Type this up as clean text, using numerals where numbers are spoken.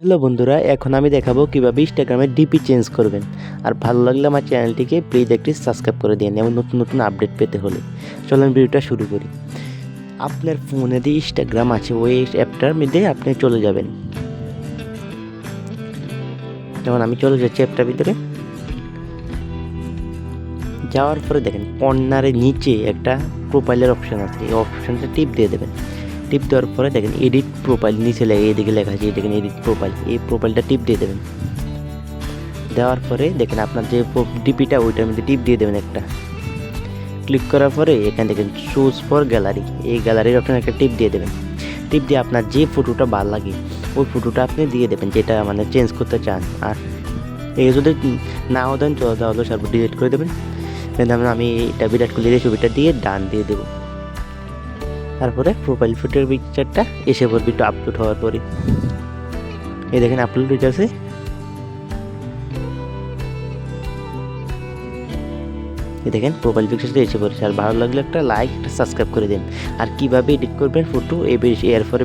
Hello বন্ধুরা, এখন আমি দেখাবো কিভাবে ইনস্টাগ্রামে ডিপি চেঞ্জ করবেন। আর ভালো লাগলে আমার চ্যানেলটিকে প্লিজ একটি সাবস্ক্রাইব করে দিন এবং নতুন নতুন আপডেট পেতে হলে। চলুন ভিডিওটা শুরু করি। আপনার ফোনে যে ইনস্টাগ্রাম আছে ওই অ্যাপটার মধ্যে আপনি চলে যাবেন। যেমন আমি চলে যাচ্ছি অ্যাপটার ভিতরে। যাওয়ার পরে দেখেন কর্নারের নিচে একটা প্রোফাইলের অপশান আছে, এই অপশানটা টিপ দিয়ে দেবেন। টিপ দেওয়ার পরে দেখেন এডিট প্রোফাইল নিচে এদিকে লেখা আছে, দেখেন এডিট প্রোফাইল, এই প্রোফাইলটা টিপ দিয়ে দেবেন। দেওয়ার পরে দেখেন আপনার যে ডিপিটা ওইটার মধ্যে টিপ দিয়ে দেবেন একটা। ক্লিক করার পরে এখানে দেখেন চুজ ফর গ্যালারি, এই গ্যালারির অপশানে একটা টিপ দিয়ে দেবেন। টিপ দিয়ে আপনার যে ফটোটা ভালো লাগে ওই ফটোটা আপনি দিয়ে দেবেন, যেটা মানে চেঞ্জ করতে চান। আর এই যদি নাও দেন চলে তাহলে সব ডিলিট করে দেবেন। যেমন আমি এটা বিরাট কোহলির ছবিটা দিয়ে ডান দিয়ে দেবো। তারপরে প্রোফাইল ফটোর পিকচারটা এসে পড়বে একটু আপলোড হওয়ার পরে। এই দেখেন আপলোড হয়ে যাচ্ছে। দেখেন প্রোফাইল পিকচারটা এসে পড়েছে। আর ভালো লাগলে একটা লাইক, একটা সাবস্ক্রাইব করে দিন। আর কীভাবে এডিট করবেন ফটো এরপরে